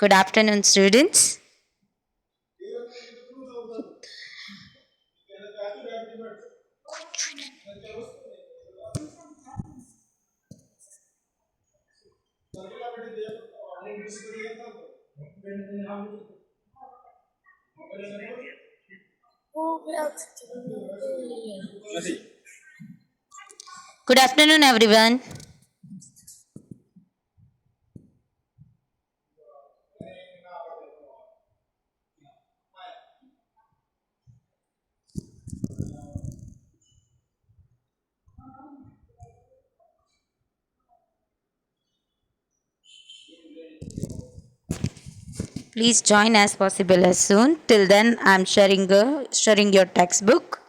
Good afternoon, students. Good afternoon, everyone. Please join as possible as soon. Till then, I'm sharing your textbook.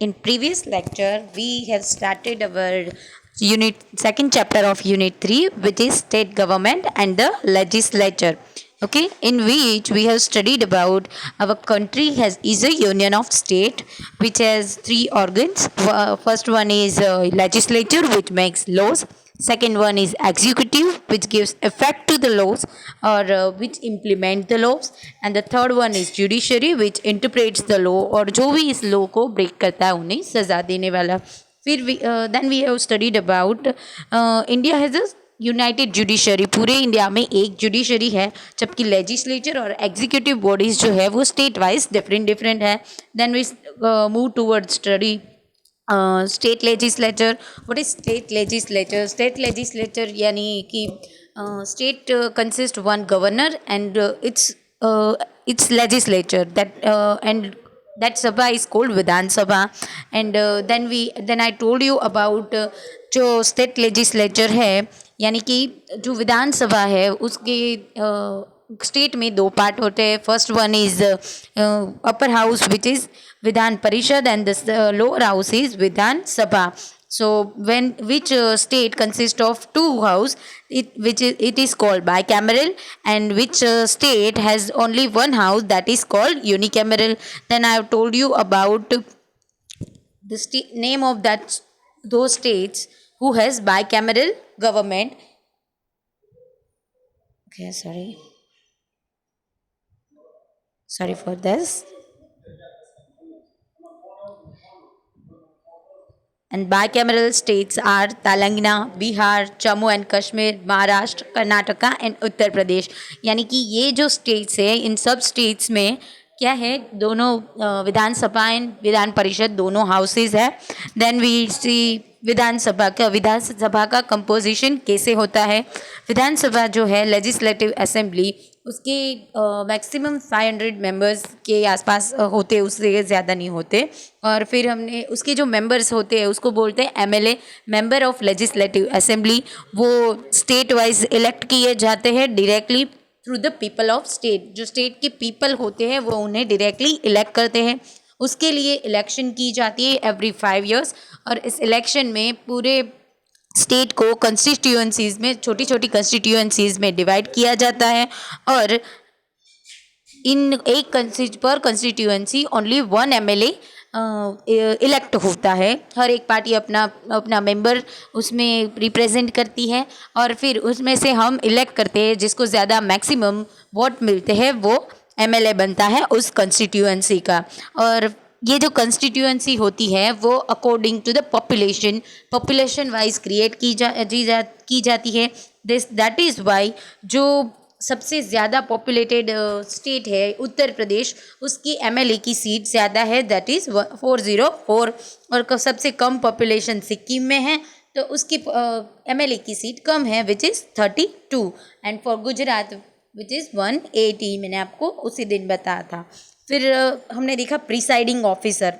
In previous lecture, we have started our unit second chapter of unit 3, which is state government and the legislature. Okay, in which we have studied about our country has is a union of state which has three organs. First one is legislature, which makes laws. Second one is executive, which gives effect to the laws or which implement the laws. And the third one is judiciary, which interprets the law और जो भी इस law को break करता है उन्हें सजा देने वाला. फिर then we have studied about India has a United judiciary. पूरे इंडिया में एक जुडिशरी है, जबकि लेजिस्लेचर और एग्जीक्यूटिव बॉडीज जो है वो स्टेट वाइज डिफरेंट है. Then we move toward study state legislature. What is state legislature? State legislature यानी कि state consist one governor and its legislature and that sabha is called Vidhan Sabha. And then I told you about जो state legislature है यानी कि जो विधान सभा है उसके state में दो पार्ट होते हैं. First one is upper house which is Vidhan Parishad and the lower house is Vidhan Sabha. So when which state consists of two house, it is called bicameral, and which state has only one house, that is called unicameral. Then I have told you about the name of those states who has bicameral government. Okay, sorry for this. And bicameral states are Telangana, Bihar, Jammu and Kashmir, Maharashtra, Karnataka and Uttar Pradesh. यानी कि ये जो states है इन सब states में क्या है, दोनों विधानसभा एंड विधान परिषद दोनों हाउसेज है. देन वी सी विधानसभा का कंपोजिशन कैसे होता है. विधानसभा जो है लेजिस्लेटिव असेंबली, उसके मैक्सिमम 500 मेंबर्स के आसपास होते, उससे ज़्यादा नहीं होते. और फिर हमने उसके जो मेंबर्स होते हैं उसको बोलते हैं MLA, member of legislative assembly. वो स्टेट वाइज इलेक्ट किए जाते हैं directly through the people of state. जो स्टेट के पीपल होते हैं वो उन्हें डायरेक्टली इलेक्ट करते हैं. उसके लिए इलेक्शन की जाती है एवरी 5 years. और इस इलेक्शन में पूरे स्टेट को कंस्टिट्यूएंसीज में, छोटी छोटी कंस्टिट्यूएंसीज में डिवाइड किया जाता है. और इन एक पर constituency only one MLA elect होता है. हर एक पार्टी अपना अपना मेंबर उसमें रिप्रेजेंट करती है और फिर उसमें से हम इलेक्ट करते हैं. जिसको ज़्यादा मैक्सिमम वोट मिलते हैं वो एमएलए बनता है उस कंस्टिट्यूएंसी का. और ये जो कंस्टिट्यूएंसी होती है वो according to the population wise create की जाती है. दैट इज़ वाई जो सबसे ज़्यादा पॉपुलेटेड स्टेट है उत्तर प्रदेश, उसकी एमएलए की सीट ज़्यादा है, दैट इज़ 404. और सबसे कम पॉपुलेशन सिक्किम में है तो उसकी एमएलए की सीट कम है which is 32. And for Gujarat which is 180. मैंने आपको उसी दिन बताया था. फिर हमने देखा प्रिसाइडिंग ऑफिसर.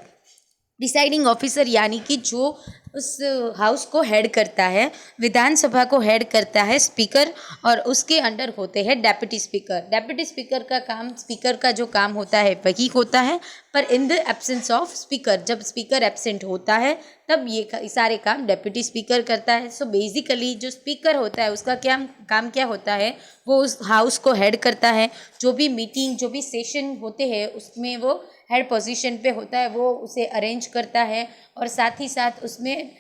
प्रिसाइडिंग ऑफिसर यानी कि जो उस हाउस को हेड करता है, विधानसभा को हेड करता है स्पीकर, और उसके अंडर होते हैं डेप्यूटी स्पीकर। डेप्यूटी स्पीकर का काम, स्पीकर का जो काम होता है वही होता है, पर in the absence of speaker, जब स्पीकर एब्सेंट होता है तब ये सारे काम डेप्यूटी स्पीकर करता है। सो बेसिकली जो स्पीकर होता है उसका क्या काम क्या होता है, वो उस हाउस को हेड करता है। जो भी मीटिंग, जो भी सेशन होते हैं उसमें वो हेड पोजीशन पे होता है, वो उसे अरेंज करता है और साथ ही साथ उसमें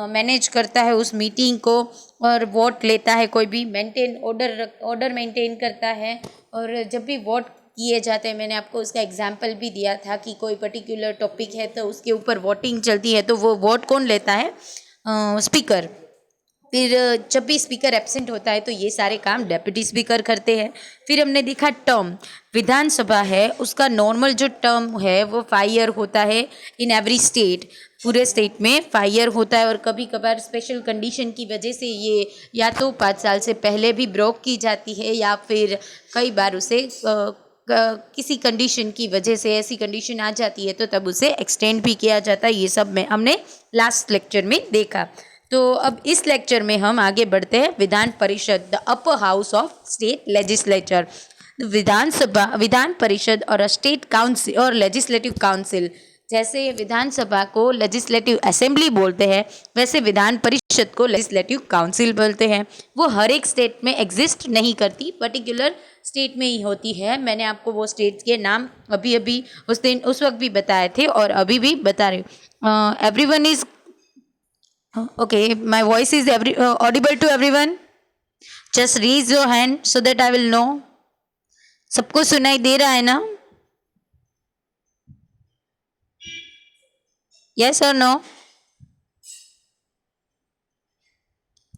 मैनेज करता है उस मीटिंग को, और वोट लेता है, कोई भी ऑर्डर मेंटेन करता है। और जब भी वोट किए जाते हैं, मैंने आपको उसका एग्जाम्पल भी दिया था कि कोई पर्टिकुलर टॉपिक है तो उसके ऊपर वोटिंग चलती है, तो वो वोट कौन लेता है, स्पीकर। फिर जब भी स्पीकर एब्सेंट होता है तो ये सारे काम डेप्यूटी स्पीकर करते हैं। फिर हमने देखा टर्म, विधानसभा है उसका नॉर्मल जो टर्म है वो 5 ईयर होता है इन एवरी स्टेट, पूरे स्टेट में 5 ईयर होता है। और कभी कभार स्पेशल कंडीशन की वजह से ये या तो 5 साल से पहले भी ब्रोक की जाती है, या फिर कई बार उसे किसी कंडीशन की वजह से ऐसी कंडीशन आ जाती है तो तब उसे एक्सटेंड भी किया जाता है। ये सब में हमने लास्ट लेक्चर में देखा। तो अब इस लेक्चर में हम आगे बढ़ते हैं विधान परिषद, the upper house of state legislature. विधानसभा, विधान परिषद और स्टेट काउंसिल और लेजिस्लेटिव काउंसिल, जैसे विधानसभा को लेजिस्लेटिव असेंबली बोलते हैं वैसे विधान परिषद को लेजिस्लेटिव काउंसिल बोलते हैं। वो हर एक स्टेट में एग्जिस्ट नहीं करती, पर्टिकुलर स्टेट में ही होती है। मैंने आपको वो स्टेट के नाम अभी अभी उस वक्त भी बताए थे और अभी भी बता रही हूँ। Everyone is okay, my voice is audible to everyone? Just raise your hand so that I will know. सबको सुनाई दे रहा है ना? Yes or no?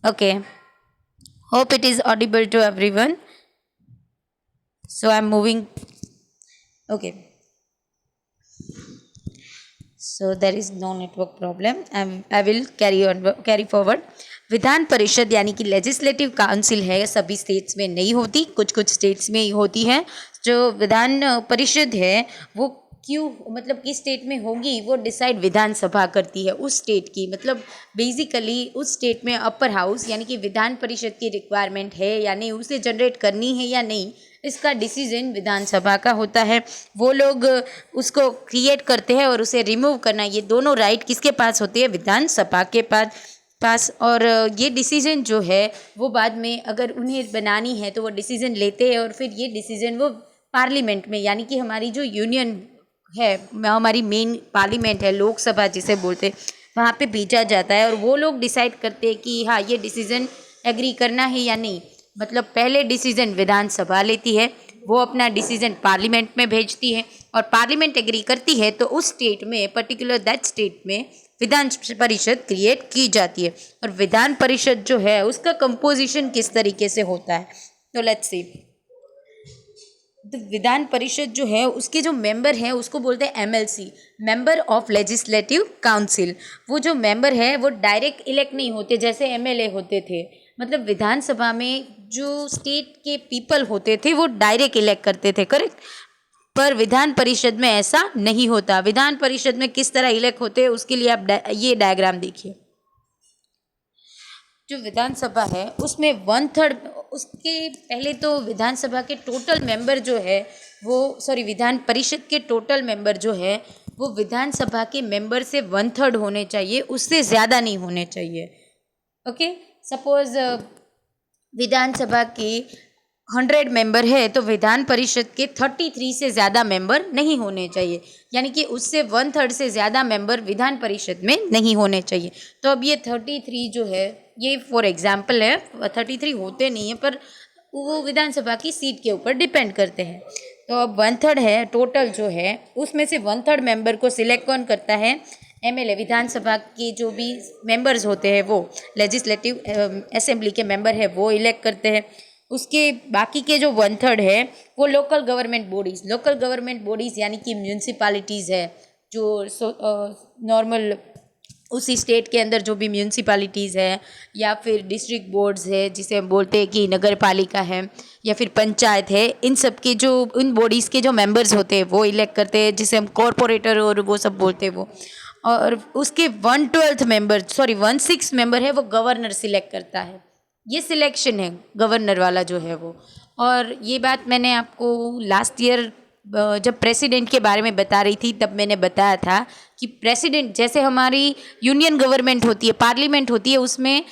Okay. Hope it is audible to everyone. So I am moving. Okay. So there is no network problem. I will carry forward. Vidhan Parishad यानी कि legislative council है, सभी states में नहीं होती, कुछ कुछ स्टेट्स में ही होती है। जो विधान परिषद है वो क्यों, मतलब किस स्टेट में होगी वो डिसाइड विधानसभा करती है उस स्टेट की। मतलब बेसिकली उस स्टेट में अपर हाउस यानी कि विधान परिषद की रिक्वायरमेंट है या नहीं, उसे जनरेट करनी है या नहीं, इसका डिसीजन विधानसभा का होता है। वो लोग उसको क्रिएट करते हैं और उसे रिमूव करना, ये दोनों राइट किसके पास होती है, विधानसभा के पास। और ये डिसीजन जो है वो बाद में अगर उन्हें बनानी है तो वो डिसीजन लेते हैं, और फिर ये डिसीजन वो पार्लियामेंट में, यानी कि हमारी जो यूनियन है, हमारी मेन पार्लियामेंट है, लोकसभा जिसे बोलते हैं, वहाँ पे भेजा जाता है और वो लोग डिसाइड करते हैं कि हाँ ये डिसीजन एग्री करना है या नहीं। मतलब पहले डिसीजन विधानसभा लेती है, वो अपना डिसीजन पार्लियामेंट में भेजती है और पार्लियामेंट एग्री करती है तो उस स्टेट में, पर्टिकुलर दैट स्टेट में विधान परिषद क्रिएट की जाती है। और विधान परिषद जो है उसका कंपोजिशन किस तरीके से होता है, तो लेट्स सी। तो विधान परिषद जो है उसके जो मेंबर हैं उसको बोलते हैं MLC, member of legislative council. वो जो मेंबर है वो डायरेक्ट इलेक्ट नहीं होते जैसे एमएलए होते थे। मतलब विधानसभा में जो स्टेट के पीपल होते थे वो डायरेक्ट इलेक्ट करते थे, करेक्ट। पर विधान परिषद में ऐसा नहीं होता। विधान परिषद में किस तरह इलेक्ट होते हैं उसके लिए आप ये डायग्राम देखिए। जो विधानसभा है उसमें 1/3, उसके पहले तो विधानसभा के टोटल मेंबर जो है वो, विधान परिषद के टोटल मेंबर जो है वो विधानसभा के मेंबर से 1/3 होने चाहिए, उससे ज़्यादा नहीं होने चाहिए। ओके, सपोज विधानसभा के 100 मेंबर है तो विधान परिषद के 33 से ज़्यादा मेंबर नहीं होने चाहिए, यानी कि उससे 1/3 से ज़्यादा मेंबर विधान परिषद में नहीं होने चाहिए। तो अब ये 33 जो है, ये फॉर एग्जांपल है, 33 होते नहीं हैं पर वो विधानसभा की सीट के ऊपर डिपेंड करते हैं। तो अब 1/3 है टोटल जो है, उसमें से 1/3 मेंबर को सिलेक्ट कौन करता है, एमएलए। विधानसभा के जो भी मेंबर्स होते हैं वो लेजिस्लेटिव असेंबली के मेंबर है वो इलेक्ट करते हैं। उसके बाकी के जो 1/3 है वो लोकल गवर्नमेंट बॉडीज़ यानी कि म्यूनसिपालिटीज़ है, जो नॉर्मल उसी स्टेट के अंदर जो भी म्यूनसिपालिटीज़ है या फिर डिस्ट्रिक्ट बोर्ड्स है जिसे हम बोलते हैं कि नगर पालिका है या फिर पंचायत है, इन सब के जो उन बॉडीज़ के जो मेंबर्स होते हैं वो इलेक्ट करते हैं, जिसे हम कॉरपोरेटर और वो सब बोलते हैं वो। और उसके 1/12 मेंबर 1/6 मेंबर है वो गवर्नर सिलेक्ट करता है। ये सिलेक्शन है गवर्नर वाला जो है वो। और ये बात मैंने आपको लास्ट ईयर जब प्रेसिडेंट के बारे में बता रही थी तब मैंने बताया था कि प्रेसिडेंट जैसे हमारी यूनियन गवर्नमेंट होती है, पार्लियामेंट होती है, उसमें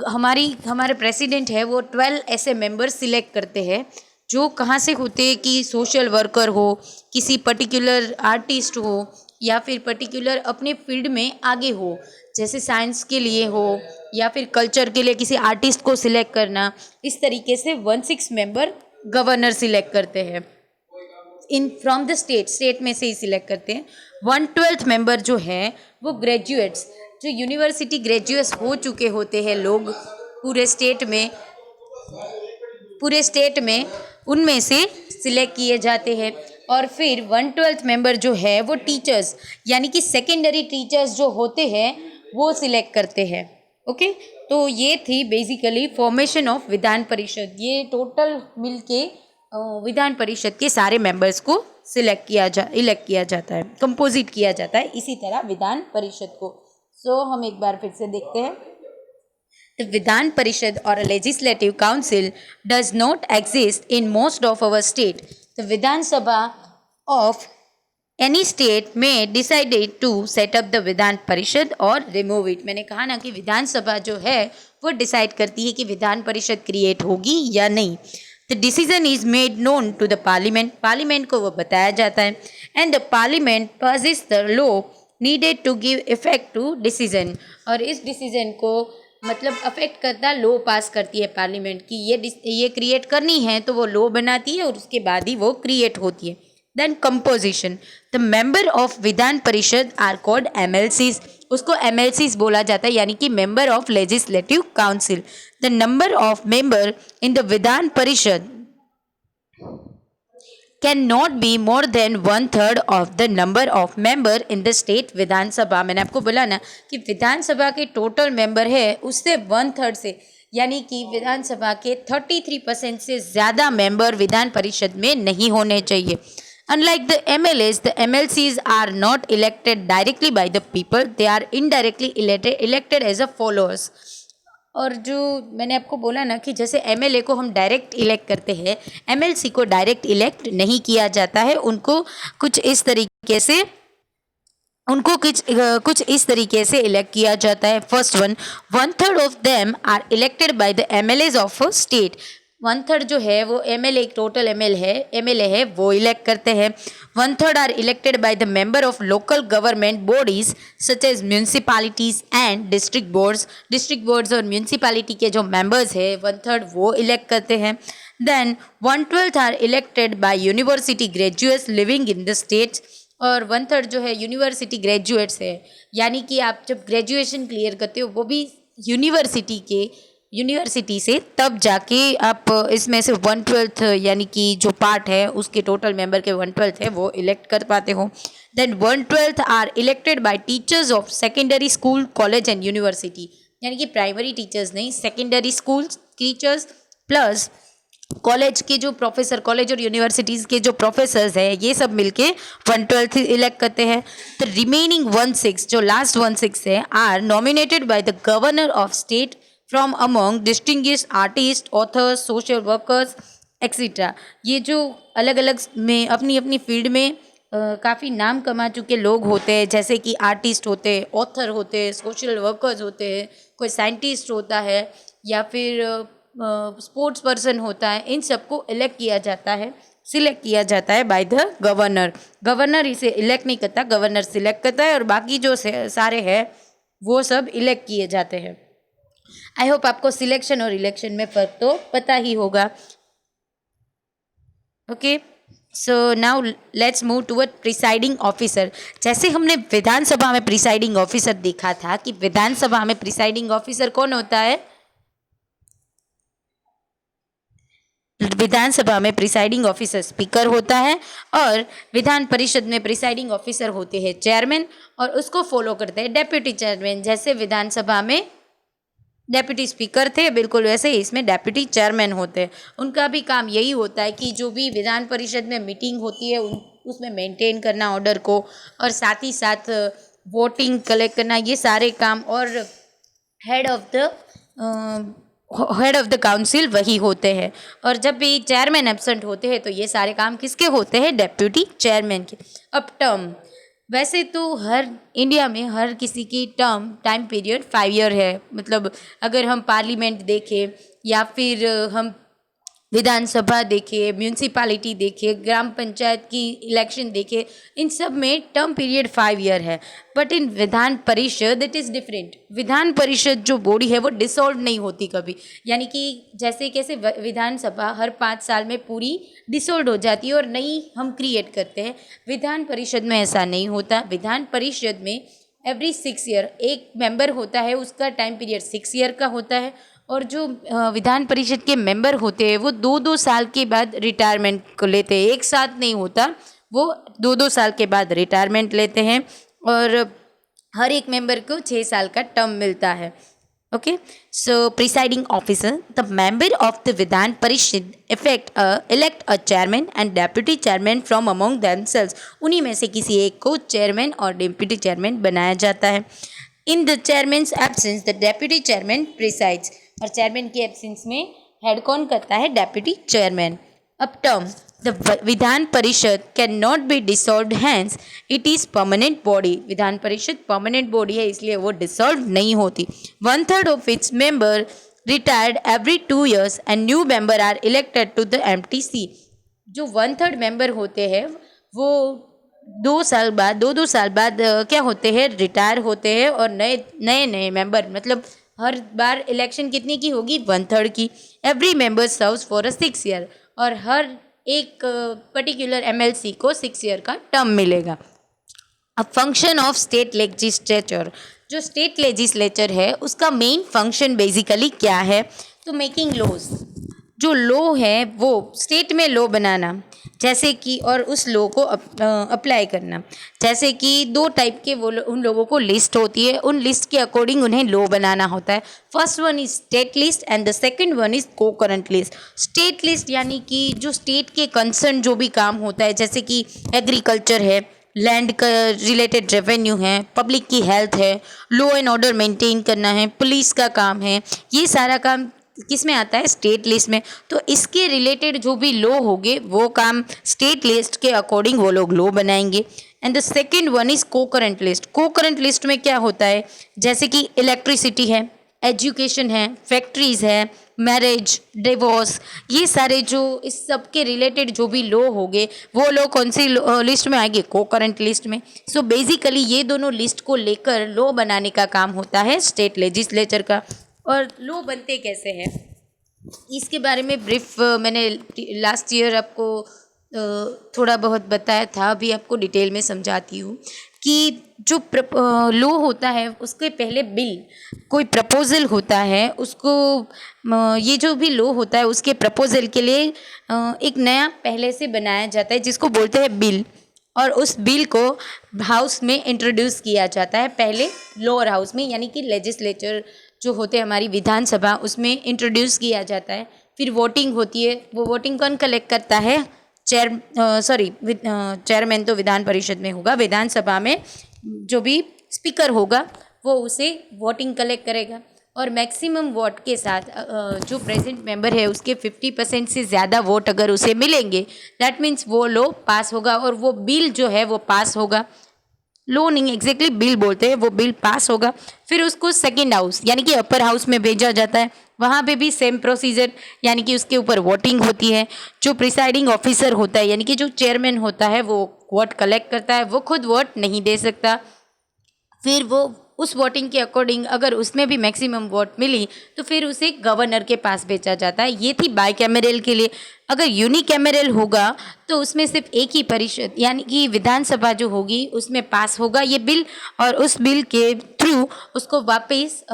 हमारे प्रेसिडेंट है वो 12 ऐसे मेंबर्स सिलेक्ट करते हैं जो कहाँ से होते हैं कि सोशल वर्कर हो, किसी पर्टिकुलर आर्टिस्ट हो, या फिर पर्टिकुलर अपने फील्ड में आगे हो, जैसे साइंस के लिए हो या फिर कल्चर के लिए किसी आर्टिस्ट को सिलेक्ट करना। इस तरीके से 1/6 मेंबर गवर्नर सिलेक्ट करते हैं इन फ्रॉम द स्टेट में से ही सिलेक्ट करते हैं। 1/12 मेंबर जो है वो ग्रेजुएट्स, जो यूनिवर्सिटी ग्रेजुएट्स हो चुके होते हैं लोग पूरे स्टेट में उनमें से सिलेक्ट किए जाते हैं। और फिर 1/12 मेंबर जो है वो टीचर्स यानी कि सेकेंडरी टीचर्स जो होते हैं वो सिलेक्ट करते हैं। ओके, तो ये थी बेसिकली फॉर्मेशन ऑफ विधान परिषद। ये टोटल मिलके विधान परिषद के सारे मेंबर्स को इलेक्ट किया जाता है, कंपोजिट किया जाता है इसी तरह विधान परिषद को। सो हम एक बार फिर से देखते हैं। The Vidhan Parishad or a legislative council does not exist in most of our state. The Vidhan Sabha of any state may decide to set up the Vidhan Parishad or remove it. मैंने कहा ना कि विधान सभा जो है वो decide करती है कि विधान परिषद क्रिएट होगी या नहीं। The decision is made known to the parliament. Parliament को वो बताया जाता है and the parliament passes the law needed to give effect to decision. और इस डिसीजन को मतलब अफेक्ट करता लो पास करती है पार्लियामेंट की ये क्रिएट करनी है तो वो लो बनाती है और उसके बाद ही वो क्रिएट होती है। Then composition, the member of Vidhan Parishad are called MLCs. उसको एमएलसीज बोला जाता है यानी कि member of legislative council. The number of member in the Vidhan Parishad can not be more than 1/3 of the number of member in the state Vidhansabha. मैंने आपको बोला ना कि विधानसभा के टोटल मेंबर है उससे 1/3 से यानी कि विधानसभा के 33% से ज़्यादा मेंबर विधान परिषद में नहीं होने चाहिए। Unlike the MLAs, the MLCs are not elected directly by the people, they are indirectly elected as a followers. और जो मैंने आपको बोला ना कि जैसे एमएलए को हम डायरेक्ट इलेक्ट करते हैं, एमएलसी को डायरेक्ट इलेक्ट नहीं किया जाता है। उनको कुछ इस तरीके से इलेक्ट किया जाता है। First 1/3 of them are elected by the MLAs of a state. 1/3 जो है वो एमएलए टोटल एमएलए है वो इलेक्ट करते हैं। 1/3 are elected by the member of local government bodies such as municipalities and district boards और म्यूनसिपालिटी के जो मेंबर्स है 1/3 वो इलेक्ट करते हैं। Then 1/12 are elected by university graduates living in the states. और 1/3 जो है यूनिवर्सिटी ग्रेजुएट्स है यानी कि आप जब ग्रेजुएशन क्लियर करते हो वो भी यूनिवर्सिटी से तब जाके आप इसमें से 1/12 यानी कि जो पार्ट है उसके टोटल मेंबर के 1/12 है वो इलेक्ट कर पाते हो। Then 1/12 are elected by teachers of secondary school college and university यानी कि प्राइमरी टीचर्स नहीं, secondary school teachers plus college के जो प्रोफेसर, कॉलेज और यूनिवर्सिटीज़ के जो प्रोफेसर्स हैं ये सब मिलके 1/12 इलेक्ट करते हैं। द रिमेनिंग 1/6 जो लास्ट 1/6 है are nominated by the governor of state from among distinguished artist, authors, social workers etcetera. ये जो अलग अलग में अपनी अपनी फील्ड में काफ़ी नाम कमा चुके लोग होते हैं, जैसे कि आर्टिस्ट होते हैं, ऑथर होते हैं, सोशल वर्कर्स होते हैं, कोई साइंटिस्ट होता है या फिर स्पोर्ट्स पर्सन होता है, इन सबको इलेक्ट किया जाता है, सिलेक्ट किया जाता है बाय द गवर्नर इसे इलेक्ट नहीं करता, गवर्नर सिलेक्ट करता है और बाकी जो सारे हैं वो सब इलेक्ट किए जाते हैं। आई होप आपको सिलेक्शन और इलेक्शन में फ़र्क तो पता ही होगा। Okay, so now let's move toward presiding officer. जैसे हमने विधानसभा में प्रिसाइडिंग ऑफिसर देखा था कि विधानसभा में प्रिसाइडिंग ऑफिसर कौन होता है, विधानसभा में प्रिसाइडिंग ऑफिसर स्पीकर होता है और विधान परिषद में प्रिसाइडिंग ऑफिसर होते हैं चेयरमैन और उसको फॉलो करते हैं डेप्यूटी चेयरमैन। जैसे विधानसभा में डेप्यूटी स्पीकर थे बिल्कुल वैसे ही इसमें डेप्यूटी चेयरमैन होते हैं। उनका भी काम यही होता है कि जो भी विधान परिषद में मीटिंग होती है उसमें मेंटेन करना ऑर्डर को, और साथ ही साथ वोटिंग कलेक्ट करना, ये सारे काम, और हेड ऑफ द काउंसिल वही होते हैं। और जब भी चेयरमैन एब्सेंट होते हैं तो ये सारे काम किसके होते हैं? डेप्यूटी चेयरमैन के। अब टर्म, वैसे तो हर इंडिया में हर किसी की टाइम पीरियड 5 ईयर है। मतलब अगर हम पार्लियामेंट देखें या फिर हम विधानसभा देखिए, म्यूनसिपालिटी देखिए, ग्राम पंचायत की इलेक्शन देखिए, इन सब में टर्म पीरियड 5 ईयर है। But in Vidhan Parishad it is different. Vidhan Parishad जो बॉडी है वो डिसॉल्व नहीं होती कभी, यानी कि जैसे कैसे विधानसभा हर 5 साल में पूरी डिसॉल्व हो जाती है और नई हम क्रिएट करते हैं, विधान परिषद में ऐसा नहीं होता। विधान परिषद में एवरी 6 ईयर एक मेंबर होता है, उसका टाइम पीरियड 6 ईयर का होता है। और जो विधान परिषद के मेंबर होते हैं वो 2-2 साल के बाद रिटायरमेंट को लेते हैं, एक साथ नहीं होता, वो 2-2 साल के बाद रिटायरमेंट लेते हैं। और हर एक मेंबर को 6 साल का टर्म मिलता है। Okay, so presiding officer, the member of the Vidhan परिषद elect a chairman and deputy chairman from among themselves. उन्हीं में से किसी एक को चेयरमैन और डिप्यूटी चेयरमैन बनाया जाता है। In the chairman's absence the deputy chairman presides. और चेयरमैन की एब्सेंस में हेड कौन करता है? Deputy chairman. अब term, the Vidhan Parishad can not be dissolved, hence it is permanent body. Vidhan Parishad permanent body है, इसलिए वो डिसॉल्व नहीं होती। 1/3 of its member retired every 2 years and new member are elected to the empty seat. जो 1/3 member होते हैं वो 2 साल बाद, 2-2 साल बाद क्या होते हैं? रिटायर होते हैं, और नए नए नए मेंबर, मतलब हर बार इलेक्शन कितनी की होगी? 1/3 की। Every member serves for a 6 year, और हर एक पर्टिकुलर एमएलसी को 6 ईयर का टर्म मिलेगा। अब फंक्शन ऑफ स्टेट लेजिस्लेचर, जो स्टेट लेजिस्लेचर है उसका मेन फंक्शन बेसिकली क्या है? तो मेकिंग लॉज, जो लॉ है वो स्टेट में लॉ बनाना, जैसे कि, और उस लॉ को अप्लाई करना। जैसे कि 2 टाइप के वो उन लोगों को लिस्ट होती है, उन लिस्ट के अकॉर्डिंग उन्हें लॉ बनाना होता है। First one is state list and the second one is concurrent list. State list यानी कि जो स्टेट के कंसर्न जो भी काम होता है, जैसे कि एग्रीकल्चर है, लैंड का रिलेटेड रेवेन्यू है, पब्लिक की हेल्थ है, लॉ एंड ऑर्डर मेंटेन करना है, पुलिस का काम है, ये सारा काम किस में आता है? स्टेट लिस्ट में। तो इसके रिलेटेड जो भी लॉ होंगे वो काम स्टेट लिस्ट के अकॉर्डिंग वो लोग लॉ बनाएंगे। And the second one is concurrent list. Concurrent list में क्या होता है? जैसे कि इलेक्ट्रिसिटी है, एजुकेशन है, फैक्ट्रीज है, मैरिज, डिवोर्स, ये सारे जो इस सब के रिलेटेड जो भी लॉ होंगे वो लॉ कौन सी लिस्ट में आएंगे? कोकरेंट लिस्ट में। सो बेसिकली ये दोनों लिस्ट को लेकर लॉ बनाने का काम होता है स्टेट लेजिस्लेचर का। और लॉ बनते कैसे हैं इसके बारे में ब्रीफ मैंने लास्ट ईयर आपको थोड़ा बहुत बताया था, अभी आपको डिटेल में समझाती हूँ कि जो लॉ होता है उसके पहले बिल, कोई प्रपोजल होता है, उसको ये जो भी लॉ होता है उसके प्रपोजल के लिए एक नया पहले से बनाया जाता है जिसको बोलते हैं बिल। और उस बिल को हाउस में इंट्रोड्यूस किया जाता है, पहले लोअर हाउस में, यानी कि लेजिस्लेचर जो होते हैं हमारी विधानसभा, उसमें इंट्रोड्यूस किया जाता है। फिर वोटिंग होती है, वो वोटिंग कौन कलेक्ट करता है? चेयरमैन तो विधान परिषद में होगा, विधानसभा में जो भी स्पीकर होगा वो उसे वोटिंग कलेक्ट करेगा। और मैक्सिमम वोट के साथ जो प्रेजेंट मेंबर है उसके 50% से ज़्यादा वोट अगर उसे मिलेंगे, दैट मीन्स वो लॉ पास होगा और वो बिल जो है वो पास होगा। लॉ नहीं, एग्जैक्टली बिल बोलते हैं, वो बिल पास होगा। फिर उसको सेकंड हाउस यानी कि अपर हाउस में भेजा जाता है, वहाँ पे भी सेम प्रोसीजर, यानी कि उसके ऊपर वोटिंग होती है। जो प्रिसाइडिंग ऑफिसर होता है यानी कि जो चेयरमैन होता है वो वोट कलेक्ट करता है, वो खुद वोट नहीं दे सकता। फिर वो उस वोटिंग के अकॉर्डिंग अगर उसमें भी मैक्सिमम वोट मिली तो फिर उसे गवर्नर के पास भेजा जाता है। ये थी बाई कैमरल के लिए। अगर यूनिकैमरल होगा तो उसमें सिर्फ एक ही परिषद यानी कि विधानसभा जो होगी उसमें पास होगा ये बिल, और उस बिल के थ्रू उसको वापस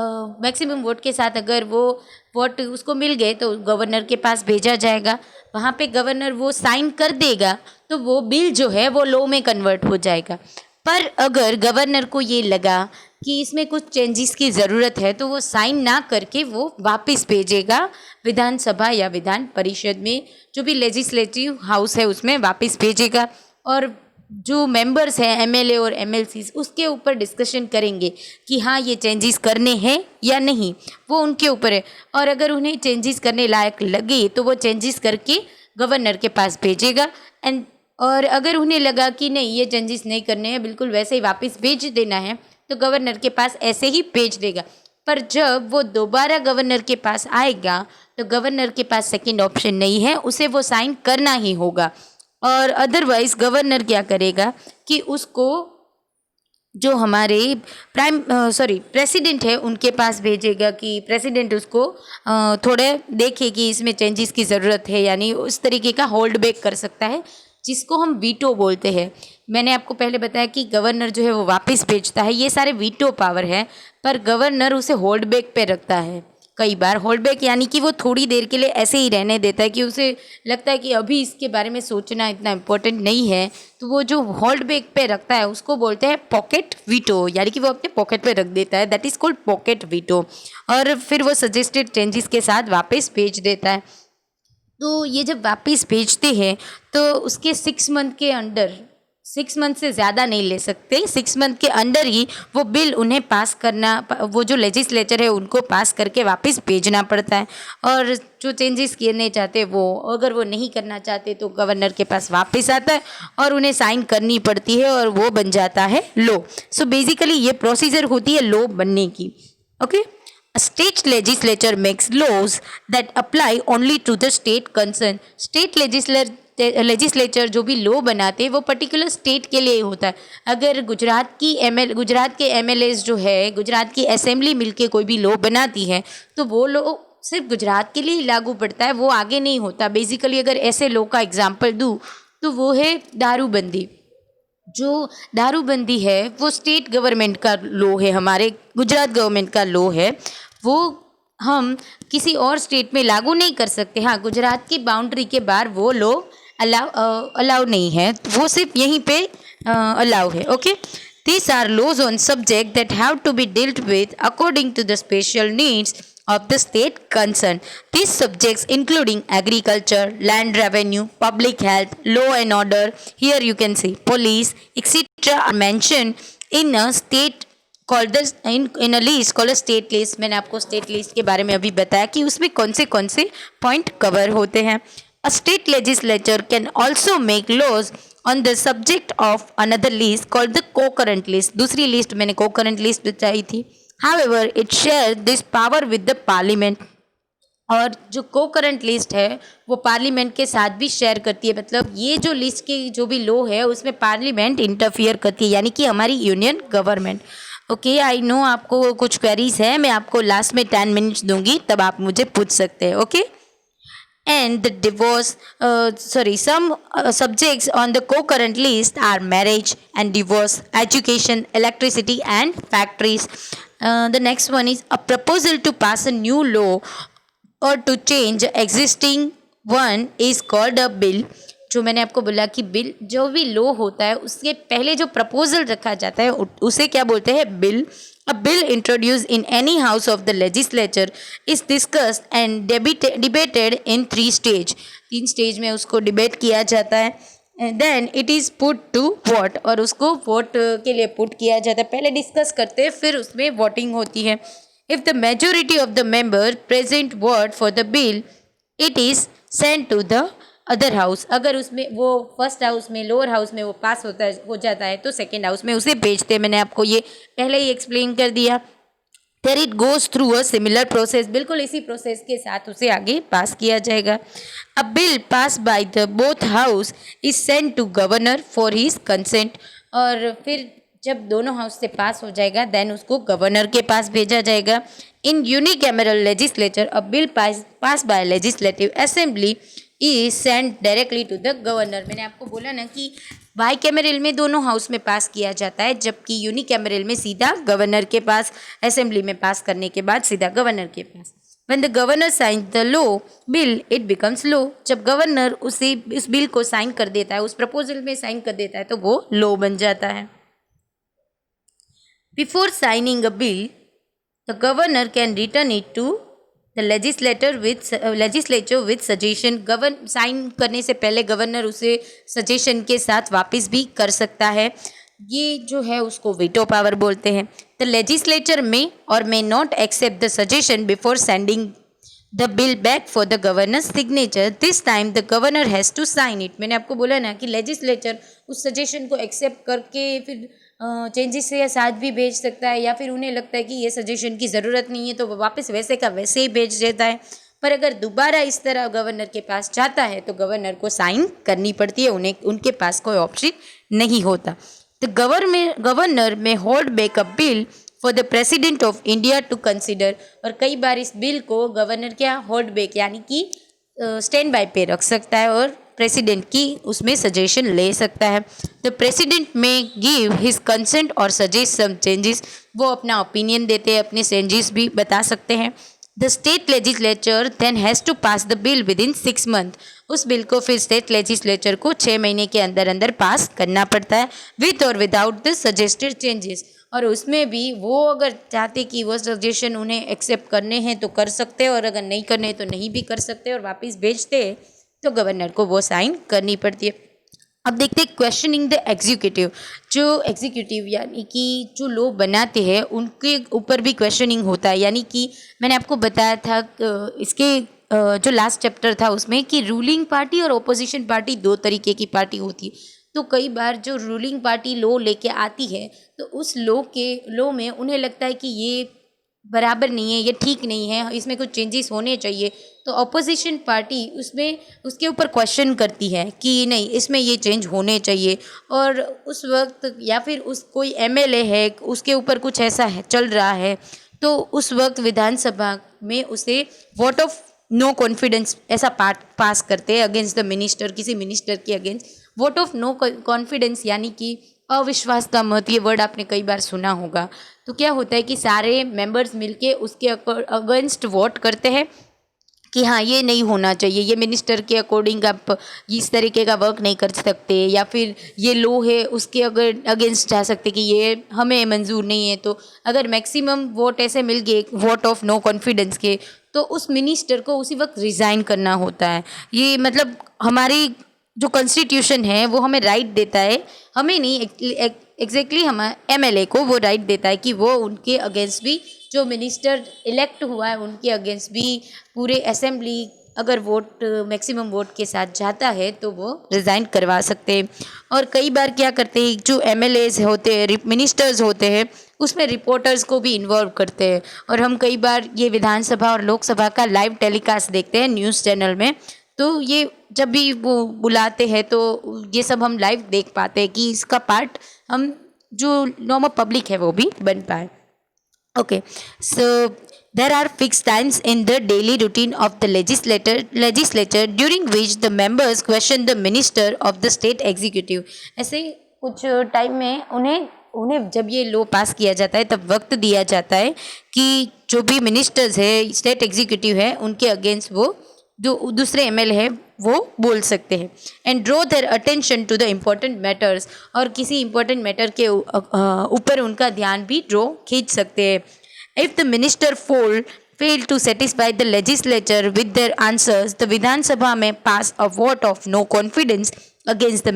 मैक्सिमम वोट के साथ अगर वो वोट उसको मिल गए तो गवर्नर के पास भेजा जाएगा। वहाँ पे गवर्नर वो साइन कर देगा तो वो बिल जो है वो लॉ में कन्वर्ट हो जाएगा। पर अगर गवर्नर को ये लगा कि इसमें कुछ चेंजेस की ज़रूरत है तो वो साइन ना करके वो वापस भेजेगा विधानसभा या विधान परिषद में, जो भी लेजिस्लेटिव हाउस है उसमें वापस भेजेगा। और जो मेंबर्स हैं एमएलए और एमएलसीज उसके ऊपर डिस्कशन करेंगे कि हाँ ये चेंजेस करने हैं या नहीं, वो उनके ऊपर है। और अगर उन्हें चेंजेस करने लायक लगे तो वो चेंजेस करके गवर्नर के पास भेजेगा। एंड और अगर उन्हें लगा कि नहीं ये चेंजेस नहीं करने हैं, बिल्कुल वैसे ही वापस भेज देना है, तो गवर्नर के पास ऐसे ही भेज देगा। पर जब वो दोबारा गवर्नर के पास आएगा तो गवर्नर के पास सेकंड ऑप्शन नहीं है, उसे वो साइन करना ही होगा। और अदरवाइज गवर्नर क्या करेगा कि उसको जो हमारे प्रेसिडेंट है उनके पास भेजेगा कि प्रेसिडेंट उसको थोड़े देखे कि इसमें चेंजेस की ज़रूरत है, यानी उस तरीके का होल्ड बैक कर सकता है, जिसको हम वीटो बोलते हैं। मैंने आपको पहले बताया कि गवर्नर जो है वो वापस भेजता है, ये सारे वीटो पावर है, पर गवर्नर उसे होल्ड बैक पे रखता है। कई बार होल्ड बैक यानी कि वो थोड़ी देर के लिए ऐसे ही रहने देता है कि उसे लगता है कि अभी इसके बारे में सोचना इतना इम्पोर्टेंट नहीं है, तो वो जो होल्ड बैक पे रखता है उसको बोलते हैं पॉकेट वीटो, यानी कि वो अपने पॉकेट पे रख देता है, that is called pocket veto. और फिर वो सजेस्टेड चेंजेस के साथ वापस भेज देता है। तो ये जब वापस भेजते हैं तो उसके 6 मंथ के अंडर, 6 मंथ से ज़्यादा नहीं ले सकते, 6 मंथ के अंडर ही वो बिल उन्हें पास करना, वो जो लेजिस्लेचर है उनको पास करके वापस भेजना पड़ता है। और जो चेंजेस करने चाहते हैं वो, अगर वो नहीं करना चाहते तो गवर्नर के पास वापस आता है और उन्हें साइन करनी पड़ती है और वो बन जाता है लॉ। सो बेसिकली ये प्रोसीजर होती है लॉ बनने की। Okay, A state legislature makes laws that apply only to the state concerned. State legislature जो भी लॉ बनाते हैं वो पर्टिकुलर स्टेट के लिए होता है। अगर गुजरात के एमएलएस जो है, गुजरात की असेंबली मिलके कोई भी लॉ बनाती है तो वो लॉ सिर्फ गुजरात के लिए ही लागू पड़ता है, वो आगे नहीं होता। बेसिकली अगर ऐसे लॉ का एग्जाम्पल दूँ तो वो है दारूबंदी। जो दारूबंदी है वो स्टेट गवर्नमेंट का लॉ है, हमारे गुजरात गवर्नमेंट का लॉ है, वो हम किसी और स्टेट में लागू नहीं कर सकते। हाँ, गुजरात की बाउंड्री के बाहर वो लॉ अलाउ नहीं है, वो सिर्फ यहीं पे अलाउ है। Okay, these are laws on subject that have to be dealt with according to the special needs of the state concerned. These subjects including agriculture, land revenue, public health, law and order, here you can see police, etc. are mentioned in a state called the in a list called a state list. मैंने आपको state list के बारे में अभी बताया कि उसमें कौन से पॉइंट कवर होते हैं। A state legislature can also make laws on the subject of another list called the co-current list. दूसरी लिस्ट मैंने co-current list बताई थी। However, it shares this power with the parliament. और जो को करंट लिस्ट है वो पार्लियामेंट के साथ भी शेयर करती है, मतलब ये जो लिस्ट की जो भी लॉ है उसमें पार्लियामेंट इंटरफियर करती है, यानी कि हमारी union government. Okay, I know आपको कुछ क्वेरीज है, मैं आपको लास्ट में 10 मिनट्स दूंगी, तब आप मुझे पूछ सकते हैं। Okay, and the some subjects on the co-current list are marriage and divorce, education, electricity and factories. The next one is a proposal to pass a new law or to change existing one is called a bill. जो मैंने आपको बोला कि bill, जो भी law होता है उसके पहले जो प्रपोजल रखा जाता है उसे क्या बोलते हैं, bill. A bill introduced in any house of the legislature is discussed and debated in 3 stages. 3 stage में उसको डिबेट किया जाता है। Then it is put to vote, और उसको वोट के लिए पुट किया जाता है। पहले डिस्कस करते हैं फिर उसमें वोटिंग होती है। If the majority of the member present vote for the bill it is send to the other house. अगर उसमें वो फर्स्ट हाउस में, लोअर हाउस में वो पास हो जाता है तो सेकेंड हाउस में उसे भेजते हैं। मैंने आपको ये पहले ही एक्सप्लेन कर दिया। फिर it goes through a similar process, बिल्कुल इसी प्रोसेस के साथ उसे आगे पास किया जाएगा। A bill pass by the both house is send to governor for his consent, और फिर जब दोनों हाउस से पास हो जाएगा देन उसको गवर्नर के पास भेजा जाएगा। In unicameral legislature a bill pass by legislative assembly is send directly to the governor. मैंने आपको बोला ना कि बाई कैमरल में दोनों हाउस में पास किया जाता है, जबकि यूनिकैमरल में सीधा गवर्नर के पास, असेंबली में पास करने के बाद सीधा गवर्नर के पास। When the governor signs the law bill, it becomes law. जब गवर्नर उस बिल को साइन कर देता है, उस प्रपोजल में साइन कर देता है तो वो लॉ बन जाता है। Before signing a bill, the governor can return it to the legislature with suggestion, sign करने से पहले गवर्नर उसे सजेशन के साथ वापस भी कर सकता है। ये जो है उसको वीटो पावर बोलते हैं। द लेजिस्लेचर में और may not accept the suggestion before sending the bill back for the governor signature, this time the governor has to sign it. मैंने आपको बोला ना कि लेजिस्लेचर उस सजेशन को एक्सेप्ट करके फिर चेंजेस के साथ भी भेज सकता है, या फिर उन्हें लगता है कि ये सजेशन की ज़रूरत नहीं है तो वो वापस वैसे का वैसे ही भेज देता है। पर अगर दोबारा इस तरह गवर्नर के पास जाता है तो गवर्नर को साइन करनी पड़ती है, उन्हें उनके पास कोई ऑप्शन नहीं होता। The governor may hold back a bill for the president of India to consider, और कई बार इस बिल को गवर्नर क्या होल्ड बैक यानी कि स्टैंड बाय पे रख सकता है और प्रेसिडेंट की उसमें सजेशन ले सकता है। द प्रेसिडेंट में गिव हिज कंसेंट और सजेस्ट सम चेंजेस, वो अपना ओपिनियन देते हैं, अपने चेंजेस भी बता सकते हैं। The state legislature then has to pass the bill within 6 month, उस बिल को फिर स्टेट लेजिस्लेचर को 6 महीने के अंदर अंदर पास करना पड़ता है, विथ और विदाउट द सजेस्टेड चेंजेस। और उसमें भी वो अगर चाहते कि वो सजेशन उन्हें एक्सेप्ट करने हैं तो कर सकते हैं, और अगर नहीं करने तो नहीं भी कर सकते और वापस भेजते हैं तो गवर्नर को वो साइन करनी पड़ती है। अब देखते हैं क्वेश्चनिंग द एग्जीक्यूटिव। जो एग्जीक्यूटिव यानी कि जो लोग बनाते हैं उनके ऊपर भी क्वेश्चनिंग होता है। यानी कि मैंने आपको बताया था इसके जो लास्ट चैप्टर था उसमें कि रूलिंग पार्टी और ओपोजिशन पार्टी दो तरीके की पार्टी होती है। तो कई बार जो रूलिंग पार्टी लॉ लेके आती है तो उस लॉ में उन्हें लगता है कि ये बराबर नहीं है, ये ठीक नहीं है, इसमें कुछ चेंजेस होने चाहिए। तो अपोजिशन पार्टी उसमें उसके ऊपर क्वेश्चन करती है कि नहीं इसमें ये चेंज होने चाहिए। और उस वक्त या फिर उस कोई एमएलए है उसके ऊपर कुछ ऐसा है चल रहा है तो उस वक्त विधानसभा में उसे वोट ऑफ नो कॉन्फिडेंस ऐसा पास करते हैं अगेंस्ट द मिनिस्टर, किसी मिनिस्टर के against. Vote of no confidence यानी कि अविश्वास का मत, ये वर्ड आपने कई बार सुना होगा। तो क्या होता है कि सारे मेंबर्स मिलके उसके अगेंस्ट वोट करते हैं कि हाँ ये नहीं होना चाहिए, ये मिनिस्टर के अकॉर्डिंग आप इस तरीके का वर्क नहीं कर सकते, या फिर ये लो है उसके अगर अगेंस्ट जा सकते कि ये हमें मंजूर नहीं है। तो अगर मैक्सिमम वोट ऐसे मिल गए वोट ऑफ नो कॉन्फिडेंस के तो उस मिनिस्टर को उसी वक्त रिज़ाइन करना होता है। ये मतलब हमारी जो कॉन्स्टिट्यूशन है वो हमें राइट देता है, हमें नहीं एग्जैक्टली हमारे एमएलए को वो राइट देता है कि वो उनके अगेंस्ट भी जो मिनिस्टर इलेक्ट हुआ है उनके अगेंस्ट भी पूरे असेंबली अगर वोट मैक्सिमम वोट के साथ जाता है तो वो रिज़ाइन करवा सकते हैं। और कई बार क्या करते हैं जो एमएलएज होते हैं मिनिस्टर्स होते हैं उसमें रिपोर्टर्स को भी इन्वॉल्व करते हैं। और हम कई बार ये विधानसभा और लोकसभा का लाइव टेलीकास्ट देखते हैं न्यूज़ चैनल में, तो ये जब भी वो बुलाते हैं तो ये सब हम लाइव देख पाते हैं कि इसका पार्ट हम जो नॉर्मल पब्लिक है वो भी बन पाए। Okay, so there are fixed times in the daily routine of the legislature during which the members question the minister of the state executive. ऐसे कुछ टाइम में उन्हें उन्हें जब ये लॉ पास किया जाता है तब वक्त दिया जाता है कि जो भी मिनिस्टर्स है स्टेट एग्जीक्यूटिव है उनके अगेंस्ट वो जो दूसरे एमएलए है वो बोल सकते हैं। And draw their attention to the important matters, और किसी इम्पोर्टेंट मैटर के ऊपर उनका ध्यान भी खींच सकते हैं। If the minister fail to satisfy the legislature with their answers, the Vidhansabha में pass a vote of no confidence against the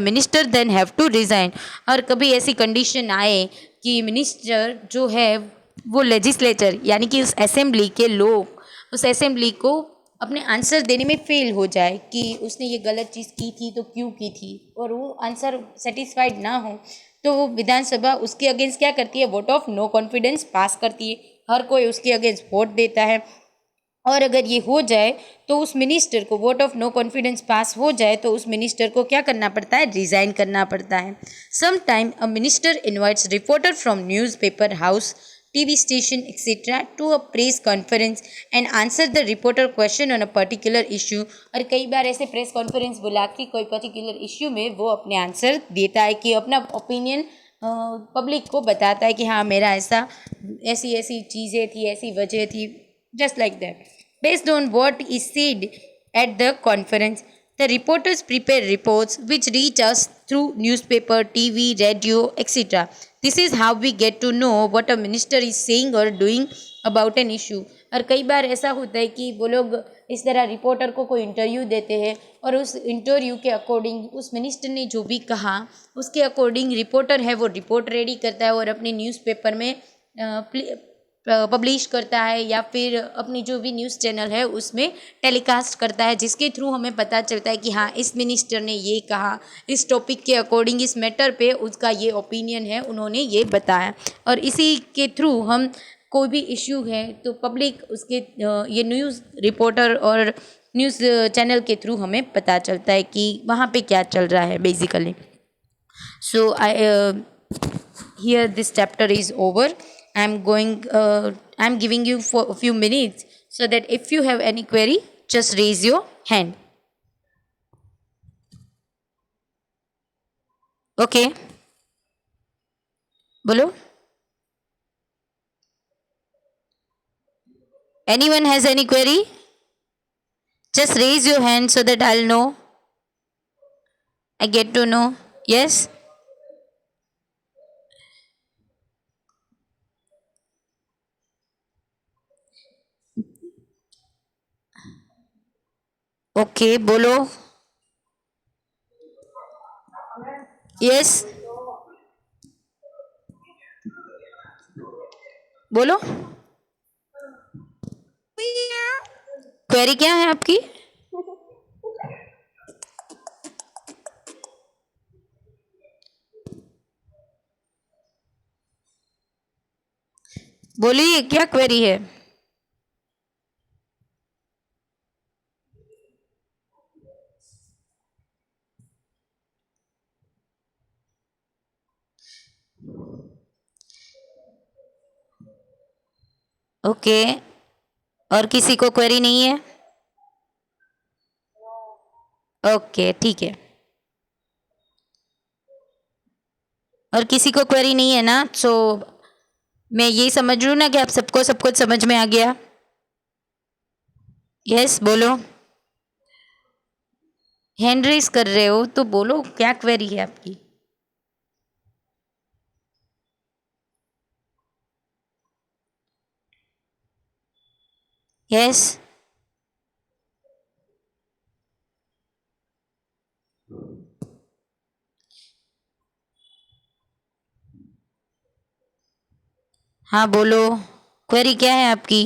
minister then have to resign. और कभी ऐसी कंडीशन आए कि मिनिस्टर जो है वो लेजिस्लेचर यानी कि उस असेंबली के लोग उस असेंबली को अपने आंसर देने में फेल हो जाए कि उसने ये गलत चीज़ की थी तो क्यों की थी, और वो आंसर सेटिस्फाइड ना हो तो वो विधानसभा उसके अगेंस्ट क्या करती है वोट ऑफ नो कॉन्फिडेंस पास करती है। हर कोई उसके अगेंस्ट वोट देता है, और अगर ये हो जाए तो उस मिनिस्टर को वोट ऑफ नो कॉन्फिडेंस पास हो जाए तो उस मिनिस्टर को क्या करना पड़ता है रिज़ाइन करना पड़ता है। Some time a minister invites reporter from newspaper house TV station etc. to a press conference and answer the reporter question on a particular issue। और कई बार ऐसे प्रेस कॉन्फ्रेंस बुला के कोई पर्टिकुलर इश्यू में वो अपने आंसर देता है कि अपना ओपिनियन पब्लिक को बताता है कि हाँ मेरा ऐसी ऐसी चीज़ें थी, ऐसी वजह थी, just like that. Based on what is said at the conference the reporters prepare reports which reach us through newspaper, TV, radio, etc. This is how we get to know what a minister is saying or doing about an issue। और कई बार ऐसा होता है कि वो लोग इस तरह रिपोर्टर को कोई इंटरव्यू देते हैं और उस इंटरव्यू के अकॉर्डिंग उस मिनिस्टर ने जो भी कहा उसके अकॉर्डिंग रिपोर्टर है वो रिपोर्ट रेडी करता है और अपने न्यूज़पेपर में पब्लिश करता है या फिर अपनी जो भी न्यूज़ चैनल है उसमें टेलीकास्ट करता है, जिसके थ्रू हमें पता चलता है कि हाँ इस मिनिस्टर ने ये कहा, इस टॉपिक के अकॉर्डिंग इस मैटर पे उसका ये ओपिनियन है, उन्होंने ये बताया। और इसी के थ्रू हम कोई भी इश्यू है तो पब्लिक उसके ये न्यूज़ रिपोर्टर और न्यूज़ चैनल के थ्रू हमें पता चलता है कि वहाँ पे क्या चल रहा है basically. So here this chapter is over. I'm giving you for a few minutes so that if you have any query, just raise your hand. Okay. Bolo. Anyone has any query? Just raise your hand so that I'll know. I get to know. Yes. Okay. Bolo. Yes. बोलो, query क्या है आपकी? बोलिए क्या query है? Okay, और किसी को क्वेरी नहीं है? ओके ठीक है। और किसी को क्वेरी नहीं है ना, सो मैं ये समझ रही हूँ ना कि आप सबको सब कुछ समझ में आ गया। यस बोलो, हैंड रेस कर रहे हो तो बोलो क्या क्वेरी है आपकी? यस हाँ बोलो, क्वेरी क्या है आपकी?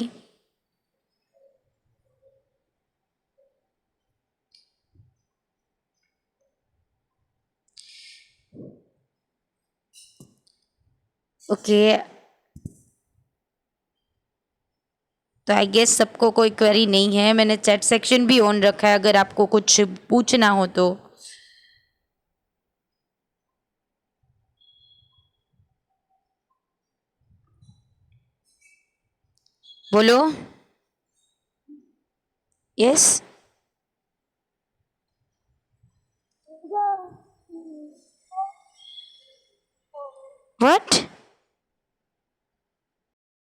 ओके तो आई गेस सबको कोई क्वेरी नहीं है। मैंने चैट सेक्शन भी ऑन रखा है अगर आपको कुछ पूछना हो तो। बोलो। Yes what?